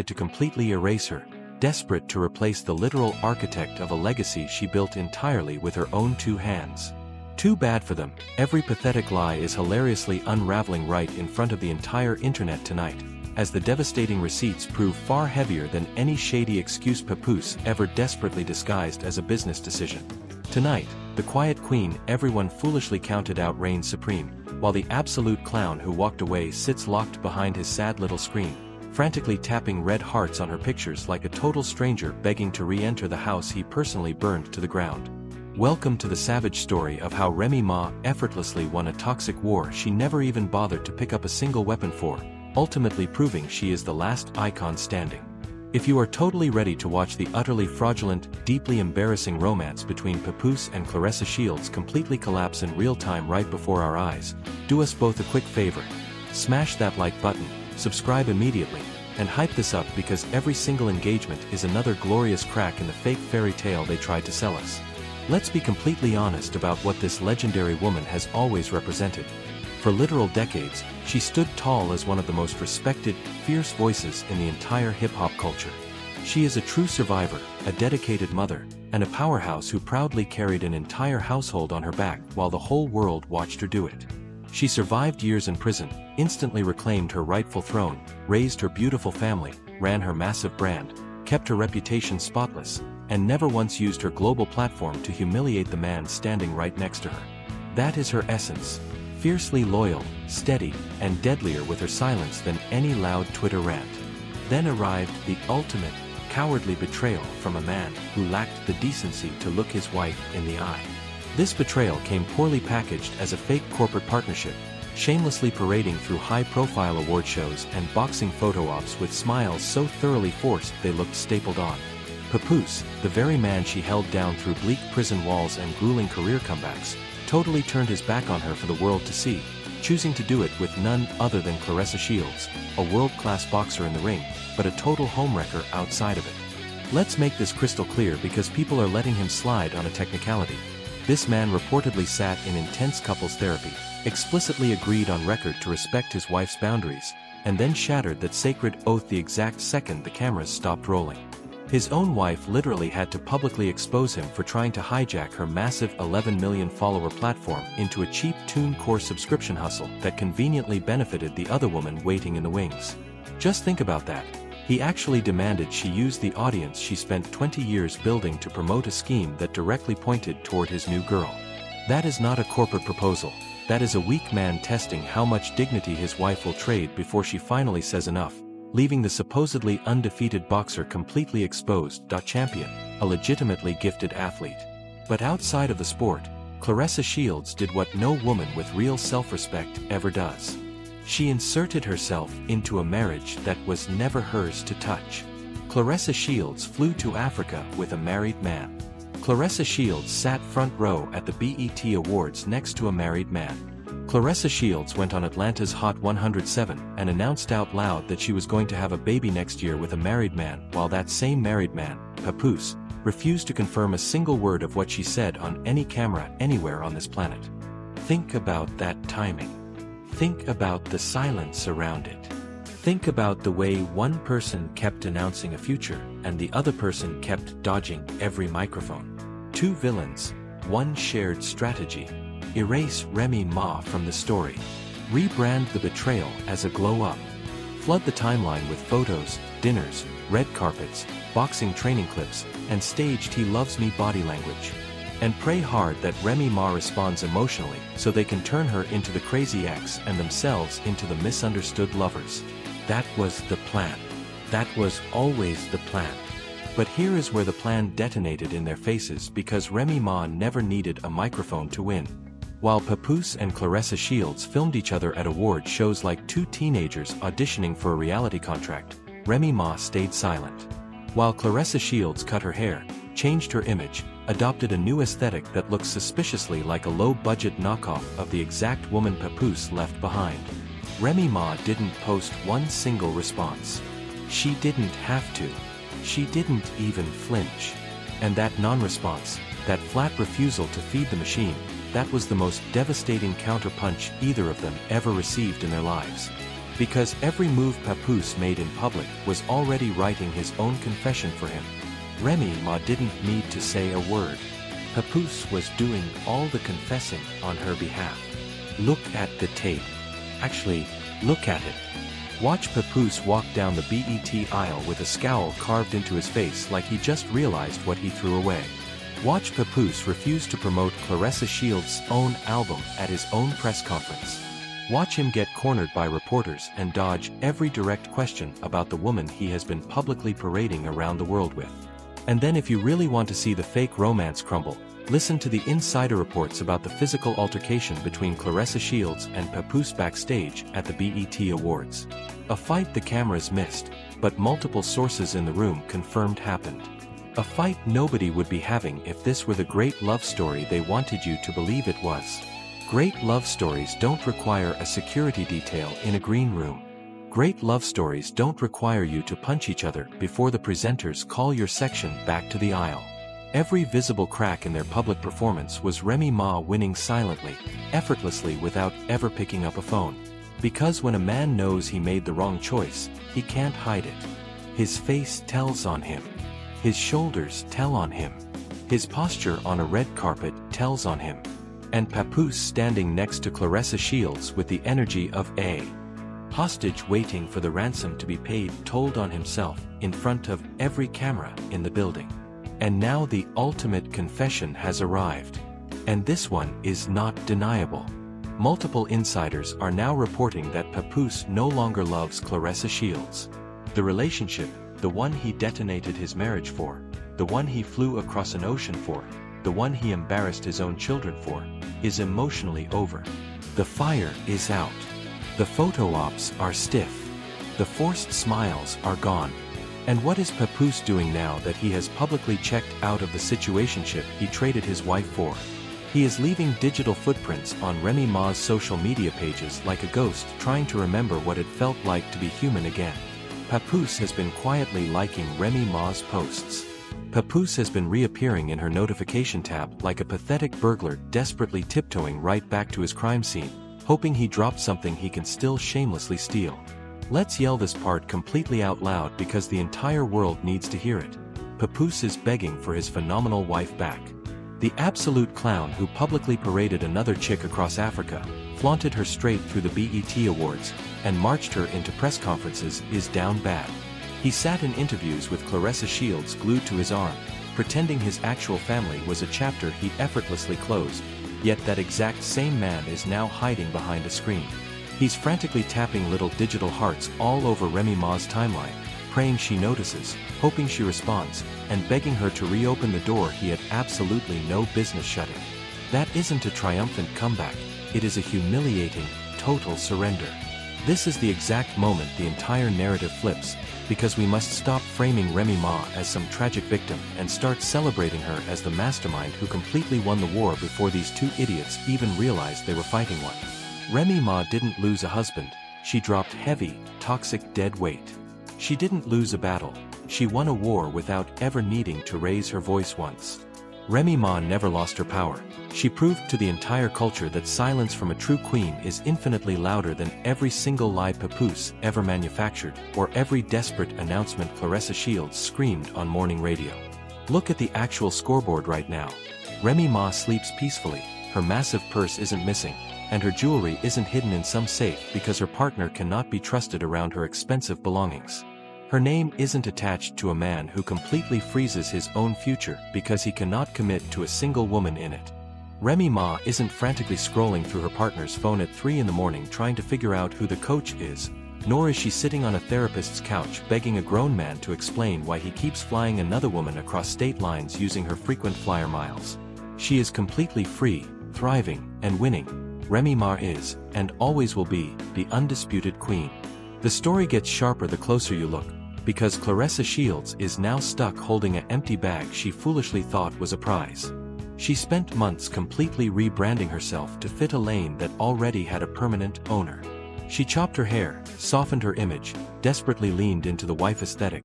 to completely erase her, desperate to replace the literal architect of a legacy she built entirely with her own two hands. Too bad for them, every pathetic lie is hilariously unraveling right in front of the entire internet tonight, as the devastating receipts prove far heavier than any shady excuse Papoose ever desperately disguised as a business decision. Tonight, the quiet queen everyone foolishly counted out reigns supreme, while the absolute clown who walked away sits locked behind his sad little screen, frantically tapping red hearts on her pictures like a total stranger begging to re-enter the house he personally burned to the ground. Welcome to the savage story of how Remy Ma effortlessly won a toxic war she never even bothered to pick up a single weapon for, ultimately proving she is the last icon standing. If you are totally ready to watch the utterly fraudulent, deeply embarrassing romance between Papoose and Claressa Shields completely collapse in real time right before our eyes, do us both a quick favor. Smash that like button, subscribe immediately, and hype this up because every single engagement is another glorious crack in the fake fairy tale they tried to sell us. Let's be completely honest about what this legendary woman has always represented. For literal decades, she stood tall as one of the most respected, fierce voices in the entire hip-hop culture. She is a true survivor, a dedicated mother, and a powerhouse who proudly carried an entire household on her back while the whole world watched her do it. She survived years in prison, instantly reclaimed her rightful throne, raised her beautiful family, ran her massive brand, kept her reputation spotless, and never once used her global platform to humiliate the man standing right next to her. That is her essence. Fiercely loyal, steady, and deadlier with her silence than any loud Twitter rant. Then arrived the ultimate, cowardly betrayal from a man who lacked the decency to look his wife in the eye. This betrayal came poorly packaged as a fake corporate partnership, shamelessly parading through high-profile award shows and boxing photo ops with smiles so thoroughly forced they looked stapled on. Papoose, the very man she held down through bleak prison walls and grueling career comebacks, totally turned his back on her for the world to see, choosing to do it with none other than Claressa Shields, a world-class boxer in the ring, but a total homewrecker outside of it. Let's make this crystal clear because people are letting him slide on a technicality. This man reportedly sat in intense couples therapy, explicitly agreed on record to respect his wife's boundaries, and then shattered that sacred oath the exact second the cameras stopped rolling. His own wife literally had to publicly expose him for trying to hijack her massive 11 million follower platform into a cheap TuneCore subscription hustle that conveniently benefited the other woman waiting in the wings. Just think about that. He actually demanded she use the audience she spent 20 years building to promote a scheme that directly pointed toward his new girl. That is not a corporate proposal. That is a weak man testing how much dignity his wife will trade before she finally says enough, leaving the supposedly undefeated boxer completely exposed. Champion, a legitimately gifted athlete. But outside of the sport, Claressa Shields did what no woman with real self-respect ever does. She inserted herself into a marriage that was never hers to touch. Claressa Shields flew to Africa with a married man. Claressa Shields sat front row at the BET Awards next to a married man. Claressa Shields went on Atlanta's Hot 107 and announced out loud that she was going to have a baby next year with a married man, while that same married man, Papoose, refused to confirm a single word of what she said on any camera anywhere on this planet. Think about that timing. Think about the silence around it. Think about the way one person kept announcing a future and the other person kept dodging every microphone. Two villains, one shared strategy. Erase Remy Ma from the story. Rebrand the betrayal as a glow-up. Flood the timeline with photos, dinners, red carpets, boxing training clips, and staged "he loves me" body language. And pray hard that Remy Ma responds emotionally so they can turn her into the crazy ex and themselves into the misunderstood lovers. That was the plan. That was always the plan. But here is where the plan detonated in their faces because Remy Ma never needed a microphone to win. While Papoose and Claressa Shields filmed each other at award shows like two teenagers auditioning for a reality contract, Remy Ma stayed silent. While Claressa Shields cut her hair, changed her image, adopted a new aesthetic that looks suspiciously like a low-budget knockoff of the exact woman Papoose left behind, Remy Ma didn't post one single response. She didn't have to. She didn't even flinch. And that non-response, that flat refusal to feed the machine, that was the most devastating counterpunch either of them ever received in their lives. Because every move Papoose made in public was already writing his own confession for him. Remy Ma didn't need to say a word. Papoose was doing all the confessing on her behalf. Look at the tape. Actually, look at it. Watch Papoose walk down the BET aisle with a scowl carved into his face like he just realized what he threw away. Watch Papoose refuse to promote Claressa Shields' own album at his own press conference. Watch him get cornered by reporters and dodge every direct question about the woman he has been publicly parading around the world with. And then if you really want to see the fake romance crumble, listen to the insider reports about the physical altercation between Claressa Shields and Papoose backstage at the BET Awards. A fight the cameras missed, but multiple sources in the room confirmed happened. A fight nobody would be having if this were the great love story they wanted you to believe it was. Great love stories don't require a security detail in a green room. Great love stories don't require you to punch each other before the presenters call your section back to the aisle. Every visible crack in their public performance was Remy Ma winning silently, effortlessly without ever picking up a phone. Because when a man knows he made the wrong choice, he can't hide it. His face tells on him. His shoulders tell on him. His posture on a red carpet tells on him. And Papoose standing next to Claressa Shields with the energy of a hostage waiting for the ransom to be paid told on himself in front of every camera in the building. And now the ultimate confession has arrived. And this one is not deniable. Multiple insiders are now reporting that Papoose no longer loves Claressa Shields. The relationship, the one he detonated his marriage for, the one he flew across an ocean for, the one he embarrassed his own children for, is emotionally over. The fire is out. The photo ops are stiff. The forced smiles are gone. And what is Papoose doing now that he has publicly checked out of the situationship he traded his wife for? He is leaving digital footprints on Remy Ma's social media pages like a ghost trying to remember what it felt like to be human again. Papoose has been quietly liking Remy Ma's posts. Papoose has been reappearing in her notification tab like a pathetic burglar desperately tiptoeing right back to his crime scene, hoping he dropped something he can still shamelessly steal. Let's yell this part completely out loud because the entire world needs to hear it. Papoose is begging for his phenomenal wife back. The absolute clown who publicly paraded another chick across Africa, flaunted her straight through the BET Awards, and marched her into press conferences is down bad. He sat in interviews with Claressa Shields glued to his arm, pretending his actual family was a chapter he effortlessly closed, yet that exact same man is now hiding behind a screen. He's frantically tapping little digital hearts all over Remy Ma's timeline, praying she notices, hoping she responds, and begging her to reopen the door he had absolutely no business shutting. That isn't a triumphant comeback, it is a humiliating, total surrender. This is the exact moment the entire narrative flips, because we must stop framing Remy Ma as some tragic victim and start celebrating her as the mastermind who completely won the war before these two idiots even realized they were fighting one. Remy Ma didn't lose a husband, she dropped heavy, toxic dead weight. She didn't lose a battle, she won a war without ever needing to raise her voice once. Remy Ma never lost her power. She proved to the entire culture that silence from a true queen is infinitely louder than every single lie Papoose ever manufactured or every desperate announcement Claressa Shields screamed on morning radio. Look at the actual scoreboard right now. Remy Ma sleeps peacefully, her massive purse isn't missing, and her jewelry isn't hidden in some safe because her partner cannot be trusted around her expensive belongings. Her name isn't attached to a man who completely freezes his own future because he cannot commit to a single woman in it. Remy Ma isn't frantically scrolling through her partner's phone at 3 in the morning trying to figure out who the coach is, nor is she sitting on a therapist's couch begging a grown man to explain why he keeps flying another woman across state lines using her frequent flyer miles. She is completely free, thriving, and winning. Remy Ma is, and always will be, the undisputed queen. The story gets sharper the closer you look, because Claressa Shields is now stuck holding an empty bag she foolishly thought was a prize. She spent months completely rebranding herself to fit a lane that already had a permanent owner. She chopped her hair, softened her image, desperately leaned into the wife aesthetic,